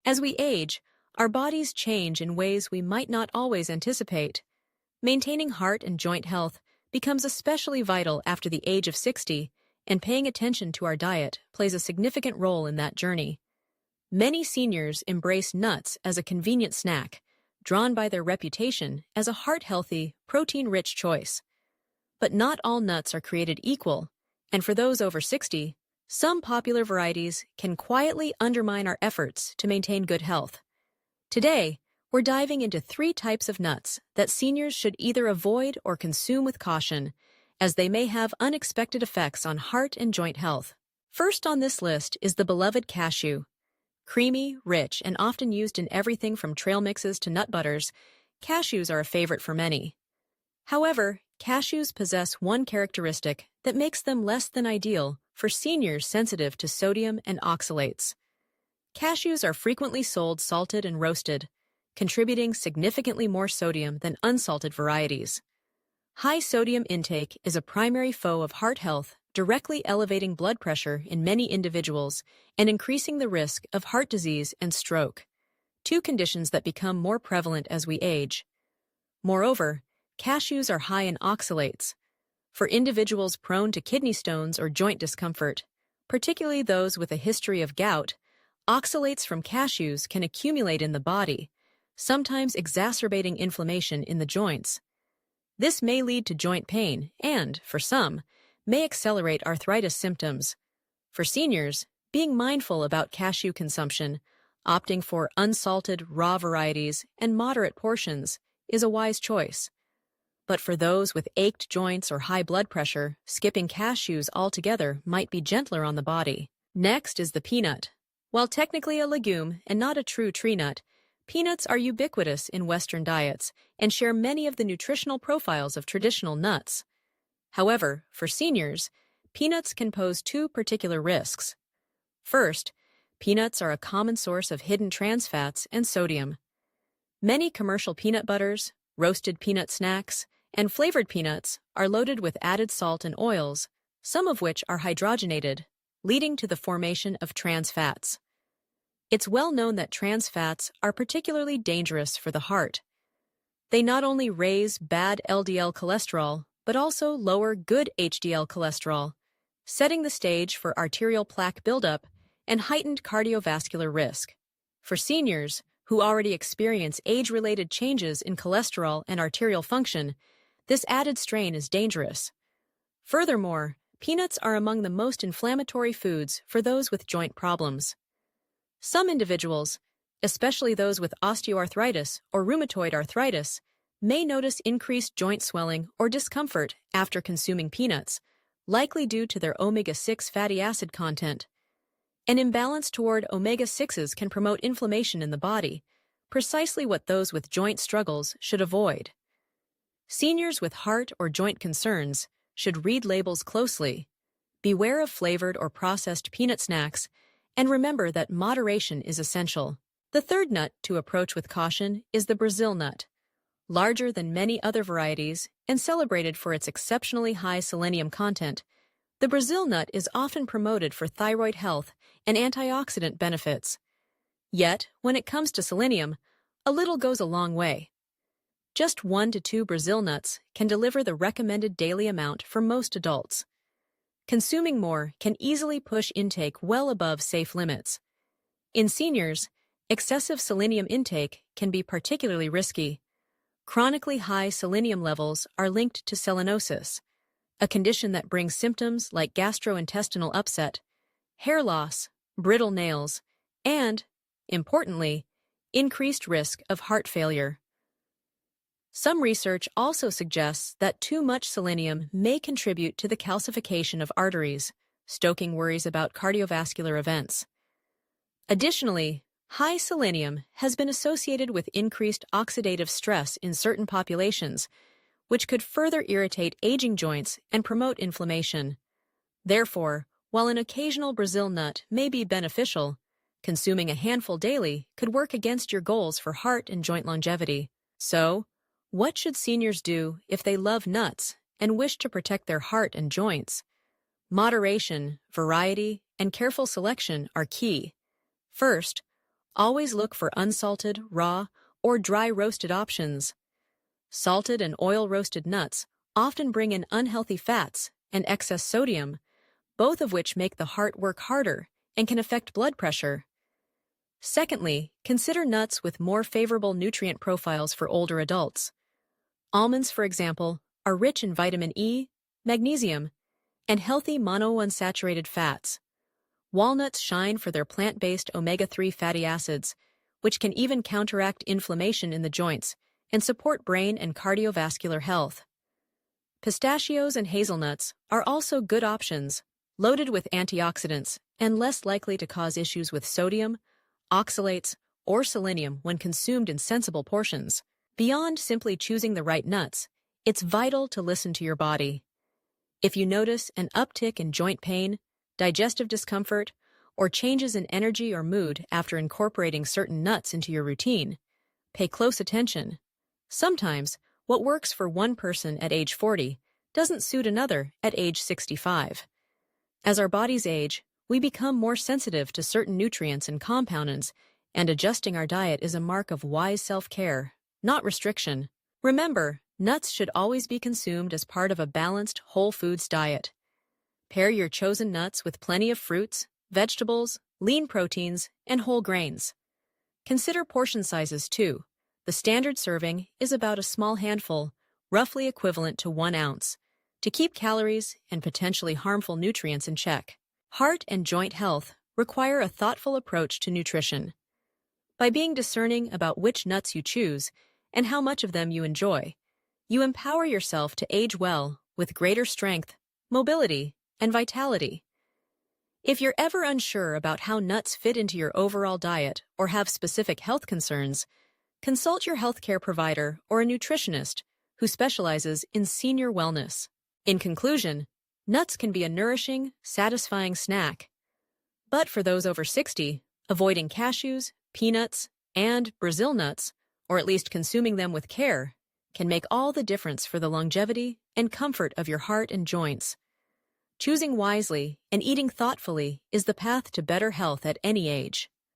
As we age, our bodies change in ways we might not always anticipate. Maintaining heart and joint health becomes especially vital after the age of 60, and paying attention to our diet plays a significant role in that journey. Many seniors embrace nuts as a convenient snack, drawn by their reputation as a heart-healthy, protein-rich choice. But not all nuts are created equal, and for those over 60, some popular varieties can quietly undermine our efforts to maintain good health. Today, we're diving into 3 types of nuts that seniors should either avoid or consume with caution, as they may have unexpected effects on heart and joint health. First on this list is the beloved cashew. Creamy, rich, and often used in everything from trail mixes to nut butters, cashews are a favorite for many. However, cashews possess one characteristic that makes them less than ideal for seniors sensitive to sodium and oxalates. Cashews are frequently sold salted and roasted, contributing significantly more sodium than unsalted varieties. High sodium intake is a primary foe of heart health, directly elevating blood pressure in many individuals and increasing the risk of heart disease and stroke, 2 conditions that become more prevalent as we age. Moreover, cashews are high in oxalates. For individuals prone to kidney stones or joint discomfort, particularly those with a history of gout, oxalates from cashews can accumulate in the body, sometimes exacerbating inflammation in the joints. This may lead to joint pain and, for some, may accelerate arthritis symptoms. For seniors, being mindful about cashew consumption, opting for unsalted raw varieties and moderate portions, is a wise choice. But for those with ached joints or high blood pressure, skipping cashews altogether might be gentler on the body. Next is the peanut. While technically a legume and not a true tree nut, peanuts are ubiquitous in Western diets and share many of the nutritional profiles of traditional nuts. However, for seniors, peanuts can pose 2 particular risks. First, peanuts are a common source of hidden trans fats and sodium. Many commercial peanut butters, roasted peanut snacks, and flavored peanuts are loaded with added salt and oils, some of which are hydrogenated, leading to the formation of trans fats. It's well known that trans fats are particularly dangerous for the heart. They not only raise bad LDL cholesterol, but also lower good HDL cholesterol, setting the stage for arterial plaque buildup and heightened cardiovascular risk. For seniors who already experience age-related changes in cholesterol and arterial function, this added strain is dangerous. Furthermore, peanuts are among the most inflammatory foods for those with joint problems. Some individuals, especially those with osteoarthritis or rheumatoid arthritis, may notice increased joint swelling or discomfort after consuming peanuts, likely due to their omega-6 fatty acid content. An imbalance toward omega-6s can promote inflammation in the body, precisely what those with joint struggles should avoid. Seniors with heart or joint concerns should read labels closely, beware of flavored or processed peanut snacks, and remember that moderation is essential. The third nut to approach with caution is the Brazil nut. Larger than many other varieties and celebrated for its exceptionally high selenium content, the Brazil nut is often promoted for thyroid health and antioxidant benefits. Yet, when it comes to selenium, a little goes a long way. Just 1 to 2 Brazil nuts can deliver the recommended daily amount for most adults. Consuming more can easily push intake well above safe limits. In seniors, excessive selenium intake can be particularly risky. Chronically high selenium levels are linked to selenosis, a condition that brings symptoms like gastrointestinal upset, hair loss, brittle nails, and, importantly, increased risk of heart failure. Some research also suggests that too much selenium may contribute to the calcification of arteries, stoking worries about cardiovascular events. Additionally, high selenium has been associated with increased oxidative stress in certain populations, which could further irritate aging joints and promote inflammation. Therefore, while an occasional Brazil nut may be beneficial, consuming a handful daily could work against your goals for heart and joint longevity. So, what should seniors do if they love nuts and wish to protect their heart and joints? Moderation, variety, and careful selection are key. First, Always look for unsalted, raw, or dry roasted options. Salted and oil-roasted nuts often bring in unhealthy fats and excess sodium, both of which make the heart work harder and can affect blood pressure. Secondly, consider nuts with more favorable nutrient profiles for older adults. Almonds, for example, are rich in vitamin E, magnesium, and healthy monounsaturated fats. Walnuts shine for their plant-based omega-3 fatty acids, which can even counteract inflammation in the joints and support brain and cardiovascular health. Pistachios and hazelnuts are also good options, loaded with antioxidants and less likely to cause issues with sodium, oxalates, or selenium when consumed in sensible portions. Beyond simply choosing the right nuts, it's vital to listen to your body. If you notice an uptick in joint pain, digestive discomfort, or changes in energy or mood after incorporating certain nuts into your routine, pay close attention. Sometimes, what works for one person at age 40 doesn't suit another at age 65. As our bodies age, we become more sensitive to certain nutrients and compounds, and adjusting our diet is a mark of wise self-care, not restriction. Remember, nuts should always be consumed as part of a balanced whole foods diet. Pair your chosen nuts with plenty of fruits, vegetables, lean proteins, and whole grains. Consider portion sizes too. The standard serving is about a small handful, roughly equivalent to 1 ounce, to keep calories and potentially harmful nutrients in check. Heart and joint health require a thoughtful approach to nutrition. By being discerning about which nuts you choose and how much of them you enjoy, you empower yourself to age well with greater strength, mobility, and vitality. If you're ever unsure about how nuts fit into your overall diet or have specific health concerns, consult your healthcare provider or a nutritionist who specializes in senior wellness. In conclusion, nuts can be a nourishing, satisfying snack. But for those over 60, avoiding cashews, peanuts, and Brazil nuts, or at least consuming them with care, can make all the difference for the longevity and comfort of your heart and joints. Choosing wisely and eating thoughtfully is the path to better health at any age.